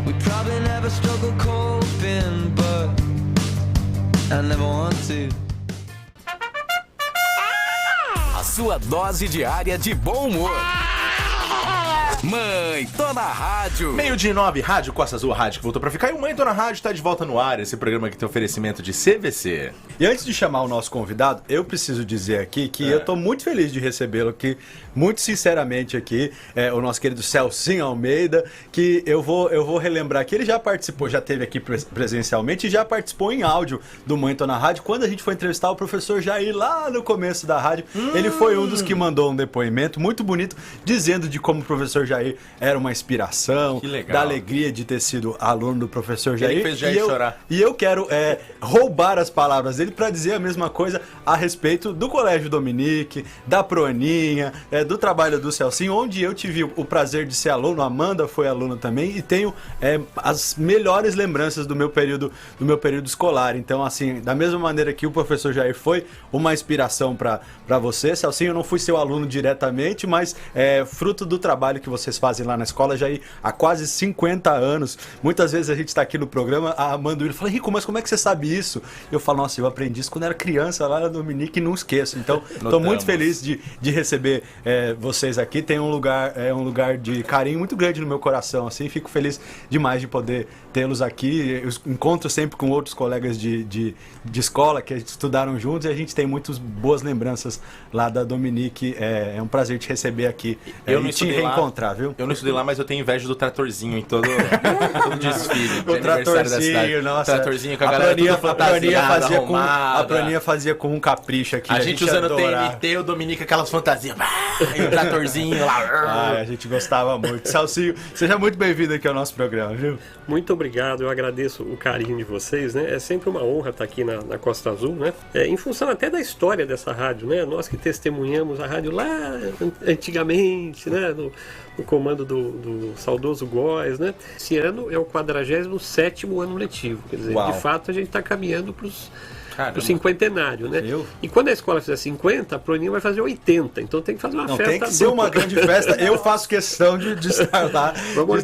We probably never struggle coping, but I never want to. A sua dose diária de bom humor. Mãe, tô na rádio. 12:09, Rádio Costa Azul, a rádio que voltou pra ficar. E o Mãe, tô na rádio, tá de volta no ar. Esse programa aqui tem oferecimento de CVC. E antes de chamar o nosso convidado, eu preciso dizer aqui que eu tô muito feliz de recebê-lo aqui, muito sinceramente aqui, o nosso querido Celcinho Almeida, que eu vou relembrar que ele já participou, já esteve aqui presencialmente e já participou em áudio do Mãe, tô na rádio. Quando a gente foi entrevistar o professor Jair lá no começo da rádio, ele foi um dos que mandou um depoimento muito bonito, dizendo de como o professor Jair era uma inspiração, da alegria de ter sido aluno do professor Jair. Ele fez Jair chorar. E eu quero roubar as palavras dele para dizer a mesma coisa a respeito do Colégio Dominique, da Proaninha, do trabalho do Celcinho, onde eu tive o prazer de ser aluno. A Amanda foi aluna também e tenho as melhores lembranças do meu período escolar. Então, assim, da mesma maneira que o professor Jair foi uma inspiração para você, Celcinho, eu não fui seu aluno diretamente, mas fruto do trabalho que vocês fazem lá na escola já há quase 50 anos. Muitas vezes a gente está aqui no programa, a Amanda fala: Rico, mas como é que você sabe isso? Eu falo: nossa, eu aprendi isso quando era criança lá na Dominique e não esqueço. Então, estou muito feliz de receber vocês aqui. Tem um lugar de carinho muito grande no meu coração, assim. Fico feliz demais de poder tê-los aqui. Eu encontro sempre com outros colegas de escola que estudaram juntos e a gente tem muitas boas lembranças lá da Dominique. É um prazer te receber aqui e te reencontrar, viu? Eu não estudei lá, mas eu tenho inveja do tratorzinho em todo desfile. O tratorzinho, nossa. Tratorzinho com a galera toda fantasiada, a Praninha fazia com um capricho aqui. A gente usando o TNT, o Dominique aquelas fantasias. E o tratorzinho lá. A gente gostava muito. Celcinho, seja muito bem-vindo aqui ao nosso programa, viu? Muito obrigado, eu agradeço o carinho de vocês, né? É sempre uma honra estar aqui na Costa Azul, né? Em função até da história dessa rádio, né? Nós que testemunhamos a rádio lá antigamente, né? No comando do saudoso Góes, né? Esse ano é o 47º ano letivo, quer dizer, de fato a gente está caminhando para o cinquentenário, né? E quando a escola fizer 50, a Proninha vai fazer 80, então tem que fazer uma festa. Tem que ser uma grande festa. Eu faço questão de estar lá,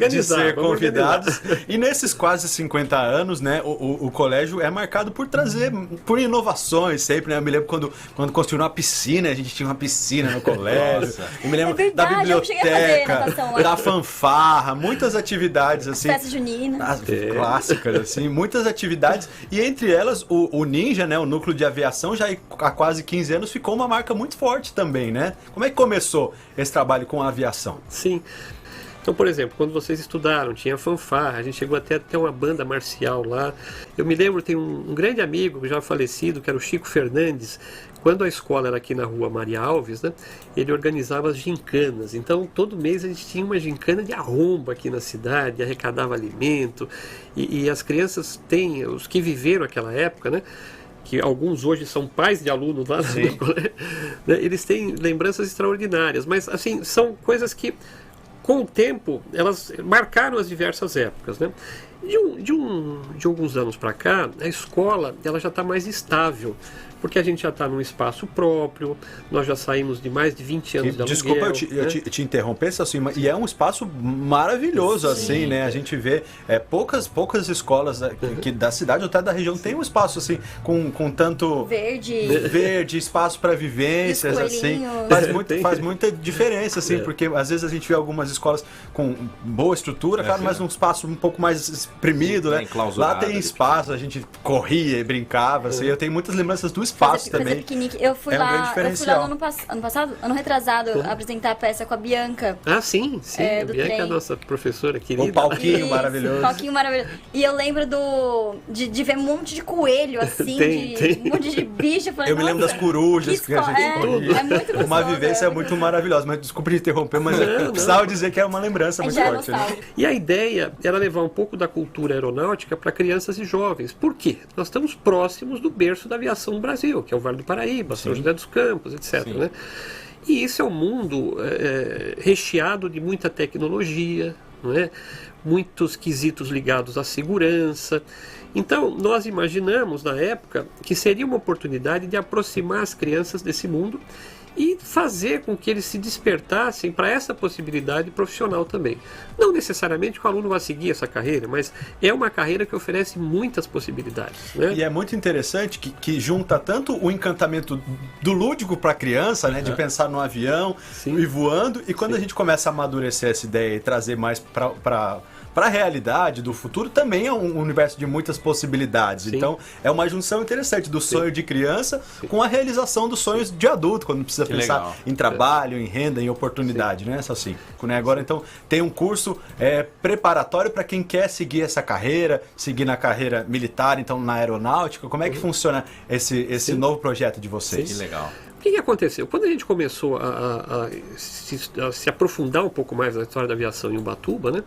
de ser convidados. E nesses quase 50 anos, né, o colégio é marcado por inovações sempre, né? Eu me lembro quando construíram uma piscina, a gente tinha uma piscina no colégio. Eu me lembro da biblioteca, da fanfarra, muitas atividades assim. Festa junina. Clássicas, assim, muitas atividades. E entre elas, o Ninja, né, o núcleo de aviação, já há quase 15 anos ficou uma marca muito forte também, né? Como é que começou esse trabalho com a aviação? Sim. Então, por exemplo, quando vocês estudaram, tinha fanfarra, a gente chegou até a ter uma banda marcial lá. Eu me lembro, tem um grande amigo já falecido, que era o Chico Fernandes. Quando a escola era aqui na rua Maria Alves, né, ele organizava as gincanas. Então, todo mês a gente tinha uma gincana de arromba aqui na cidade, arrecadava alimento. E as crianças têm, os que viveram aquela época, né, que alguns hoje são pais de alunos lá no colégio, né, eles têm lembranças extraordinárias. Mas, assim, são coisas que, com o tempo, elas marcaram as diversas épocas, né? De alguns anos para cá, a escola ela já está mais estável, porque a gente já está num espaço próprio, nós já saímos de mais de 20 anos de aluguel. Desculpa eu te interromper, assim, e é um espaço maravilhoso, assim, né? A gente vê poucas escolas que da cidade ou até da região tem um espaço, assim, com tanto verde, espaço para vivências, assim. Faz muita diferença, assim, porque às vezes a gente vê algumas escolas com boa estrutura, claro, mas num espaço um pouco mais exprimido, né? Lá tem espaço, a gente corria e brincava, assim. Eu tenho muitas lembranças do espaço também. Piquenique. Eu fui lá no ano retrasado, apresentar a peça com a Bianca. Ah, sim. A Bianca é a nossa professora querida. Um palquinho maravilhoso. Palquinho maravilhoso. E eu lembro de ver um monte de coelho, assim, um monte de bicho. Eu me lembro das corujas que a gente corria. É muito gostoso. Uma vivência muito maravilhosa. Mas desculpa de interromper, mas eu precisava dizer que é uma lembrança muito forte. Né? E a ideia era levar um pouco da cultura aeronáutica para crianças e jovens. Por quê? Nós estamos próximos do berço da aviação no Brasil, que é o Vale do Paraíba, São José dos Campos, etc. Né? E isso é um mundo recheado de muita tecnologia, não é? Muitos quesitos ligados à segurança. Então, nós imaginamos, na época, que seria uma oportunidade de aproximar as crianças desse mundo e fazer com que eles se despertassem para essa possibilidade profissional também. Não necessariamente que o aluno vá seguir essa carreira, mas é uma carreira que oferece muitas possibilidades, né? E é muito interessante que junta tanto o encantamento do lúdico para a criança, né, de pensar no avião e voando, e quando a gente começa a amadurecer essa ideia e trazer mais para a realidade do futuro, também é um universo de muitas possibilidades. Sim. Então, é uma junção interessante do sonho de criança com a realização dos sonhos de adulto, quando precisa pensar legal. em trabalho, em renda, em oportunidade, né, Salsim? Né? Agora, então, tem um curso preparatório para quem quer seguir essa carreira, seguir na carreira militar, então na aeronáutica. Como é que funciona esse novo projeto de vocês? Que legal. O que aconteceu? Quando a gente começou a se aprofundar um pouco mais na história da aviação em Ubatuba, né,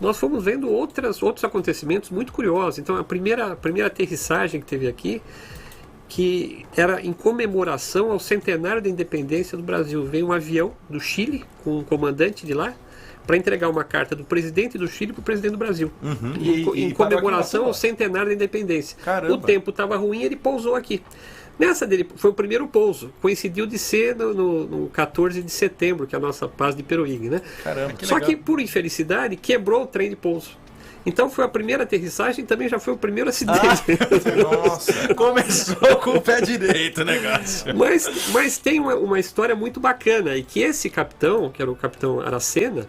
nós fomos vendo outros acontecimentos muito curiosos. Então, a primeira aterrissagem que teve aqui, que era em comemoração ao centenário da independência do Brasil, veio um avião do Chile, com um comandante de lá, para entregar uma carta do presidente do Chile para o presidente do Brasil, em comemoração ao centenário da independência. Caramba. O tempo estava ruim, ele pousou aqui. Nessa dele, foi o primeiro pouso, coincidiu de ser no 14 de setembro, que é a nossa paz de Peruíbe, né? Caramba, Só que, por infelicidade, quebrou o trem de pouso. Então foi a primeira aterrissagem e também já foi o primeiro acidente. Nossa. Começou com o pé direito o negócio. Mas tem uma história muito bacana, e que esse capitão, que era o capitão Aracena,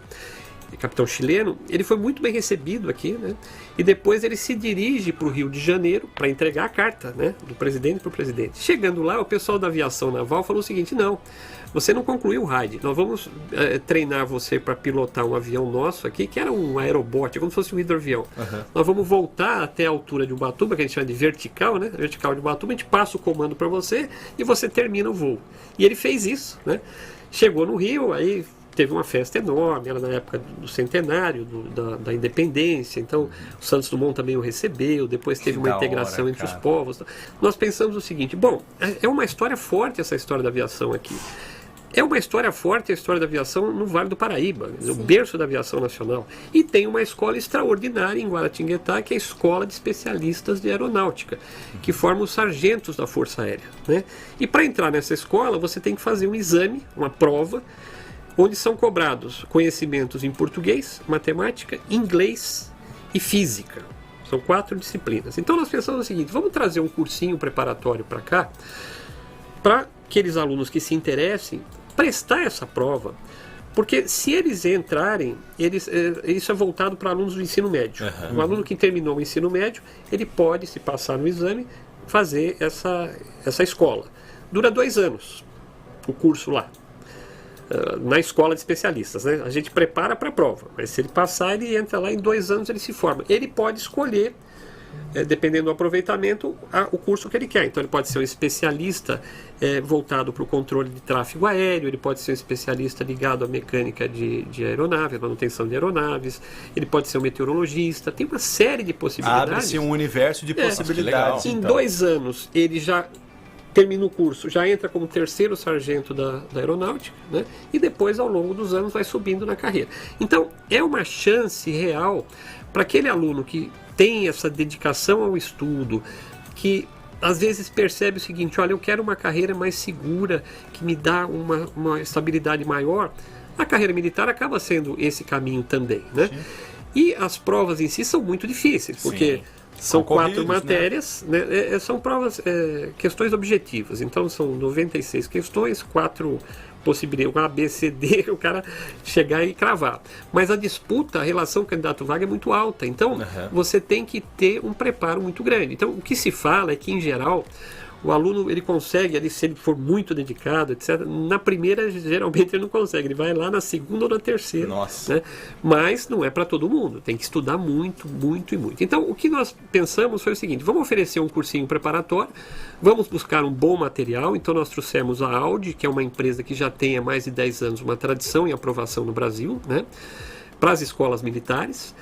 capitão chileno, ele foi muito bem recebido aqui, né? E depois ele se dirige para o Rio de Janeiro para entregar a carta, né, do presidente para o presidente. Chegando lá, o pessoal da aviação naval falou o seguinte: não, você não concluiu o RAID, nós vamos treinar você para pilotar um avião nosso aqui, que era um aerobote, como se fosse um hidroavião. Nós vamos voltar até a altura de Ubatuba, que a gente chama de vertical, né? Vertical de Ubatuba, a gente passa o comando para você e você termina o voo. E ele fez isso, né? Chegou no Rio, aí teve uma festa enorme, era na época do centenário da independência, então o Santos Dumont também o recebeu, depois teve uma integração entre os povos. Nós pensamos o seguinte: bom, é uma história forte essa história da aviação aqui. É uma história forte a história da aviação no Vale do Paraíba, o berço da aviação nacional. E tem uma escola extraordinária em Guaratinguetá, que é a Escola de Especialistas de Aeronáutica, que forma os sargentos da Força Aérea, né? E para entrar nessa escola, você tem que fazer um exame, uma prova, onde são cobrados conhecimentos em português, matemática, inglês e física. São 4 disciplinas. Então nós pensamos o seguinte: vamos trazer um cursinho preparatório para cá, para aqueles alunos que se interessem prestar essa prova, porque se eles entrarem, isso é voltado para alunos do ensino médio. Um aluno que terminou o ensino médio, ele pode, se passar no exame, fazer essa escola. Dura 2 anos o curso lá, na escola de especialistas, né? A gente prepara para a prova, mas se ele passar, ele entra lá, em 2 anos ele se forma. Ele pode escolher, dependendo do aproveitamento, o curso que ele quer. Então ele pode ser um especialista voltado para o controle de tráfego aéreo, ele pode ser um especialista ligado à mecânica de aeronave, manutenção de aeronaves, ele pode ser um meteorologista, tem uma série de possibilidades. Abre-se um universo de possibilidades. Em 2 anos ele já termina o curso, já entra como 3º sargento da aeronáutica, né? E depois, ao longo dos anos, vai subindo na carreira. Então, é uma chance real para aquele aluno que tem essa dedicação ao estudo, que às vezes percebe o seguinte: olha, eu quero uma carreira mais segura, que me dá uma estabilidade maior. A carreira militar acaba sendo esse caminho também, né? E as provas em si são muito difíceis, porque são 4 matérias, né? São provas, questões objetivas. Então são 96 questões, 4 possibilidades, um A, B, C, D, o cara chegar e cravar. Mas a disputa, a relação candidato-vaga é muito alta. Então você tem que ter um preparo muito grande. Então o que se fala é que, em geral, o aluno, ele consegue, se ele for muito dedicado, etc., na primeira, geralmente ele não consegue, ele vai lá na segunda ou na terceira. Nossa. Né? Mas não é para todo mundo, tem que estudar muito, muito e muito. Então, o que nós pensamos foi o seguinte: vamos oferecer um cursinho preparatório, vamos buscar um bom material. Então nós trouxemos a Audi, que é uma empresa que já tem há mais de 10 anos uma tradição em aprovação no Brasil, né, para as escolas militares.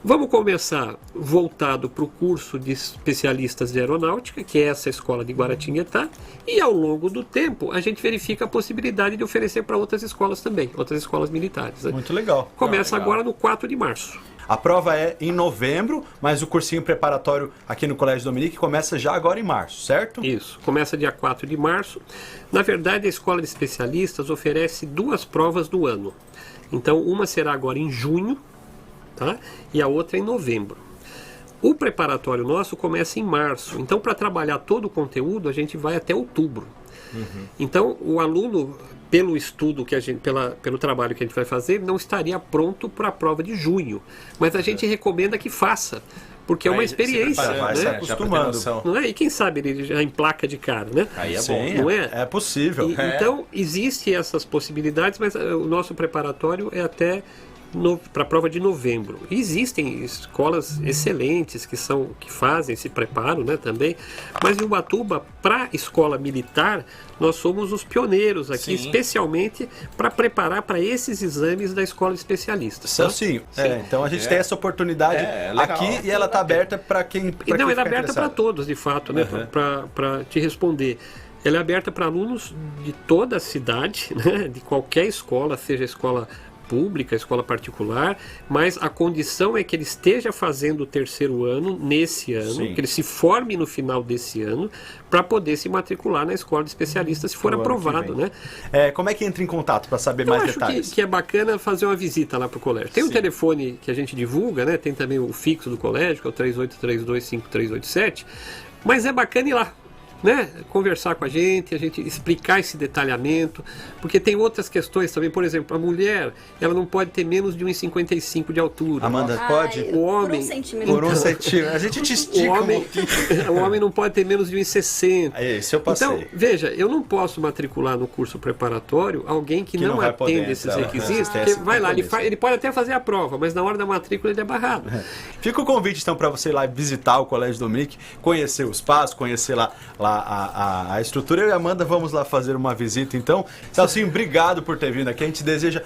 Vamos começar voltado para o curso de especialistas de aeronáutica, que é essa escola de Guaratinguetá, e ao longo do tempo a gente verifica a possibilidade de oferecer para outras escolas também, outras escolas militares. Né? Muito legal. Começa legal. agora no 4 de março. A prova é em novembro, mas o cursinho preparatório aqui no Colégio Dominique começa já agora em março, certo? Isso, começa dia 4 de março. Na verdade, a escola de especialistas oferece 2 provas do ano. Então, uma será agora em junho, tá? E a outra em novembro. O preparatório nosso começa em março. Então, para trabalhar todo o conteúdo, a gente vai até outubro. Então, o aluno, pelo estudo que a gente, pelo trabalho que a gente vai fazer, não estaria pronto para a prova de junho. Mas a gente recomenda que faça, porque é uma Aí, se experiência, prepara, vai se né? acostumando. Não é? E quem sabe ele já emplaca de cara, né? Aí é Sim, bom. não é? É possível. Então, existem essas possibilidades, mas o nosso preparatório é até para a prova de novembro. E existem escolas excelentes que fazem esse preparo, né, também. Mas em Ubatuba, para escola militar, nós somos os pioneiros aqui, Sim. especialmente para preparar para esses exames da escola de especialistas. Tá? Celcinho, então a gente tem essa oportunidade legal. aqui e ela está aberta para quem E não, quem ela é ficar aberta para interessado. todos, de fato, né? Para te responder. Ela é aberta para alunos de toda a cidade, né? De qualquer escola, seja escola pública, escola particular, mas a condição é que ele esteja fazendo o 3º ano nesse ano, Sim. que ele se forme no final desse ano, para poder se matricular na escola de especialistas se for Pro ano que aprovado, vem. né? Como é que entra em contato para saber Eu mais acho detalhes? que é bacana fazer uma visita lá pro colégio. Tem um telefone que a gente divulga, né? Tem também o fixo do colégio, que é o 38325387, mas é bacana ir lá, né? Conversar com a gente explicar esse detalhamento, porque tem outras questões também. Por exemplo, a mulher, ela não pode ter menos de 1,55 de altura. Amanda, pode? O homem- Por um centímetro. Por um centímetro. A gente te O estica homem, o homem não pode ter menos de 1,60. Esse eu passei. Então, veja, eu não posso matricular no curso preparatório alguém que Que não não vai poder atende esses entrar, requisitos, né? porque Esse vai lá, compromisso. ele pode até fazer a prova, mas na hora da matrícula ele é barrado. Fica o convite, então, para você ir lá visitar o Colégio Dominique, conhecer o espaço, conhecer lá a estrutura. Eu e a Amanda vamos lá fazer uma visita, então. Celcinho, obrigado por ter vindo aqui. A gente deseja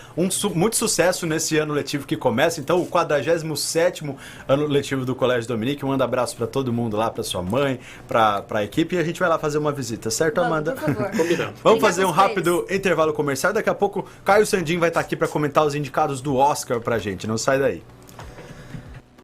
muito sucesso nesse ano letivo que começa. Então, o 47º ano letivo do Colégio Dominique. Manda abraço para todo mundo lá, para sua mãe, para a equipe. E a gente vai lá fazer uma visita, certo, Vamos, Amanda? por favor. Combinado. Vamos Liga fazer um pros rápido intervalo comercial. Daqui a pouco, Caio Sandin vai estar aqui para comentar os indicados do Oscar pra gente. Não sai daí.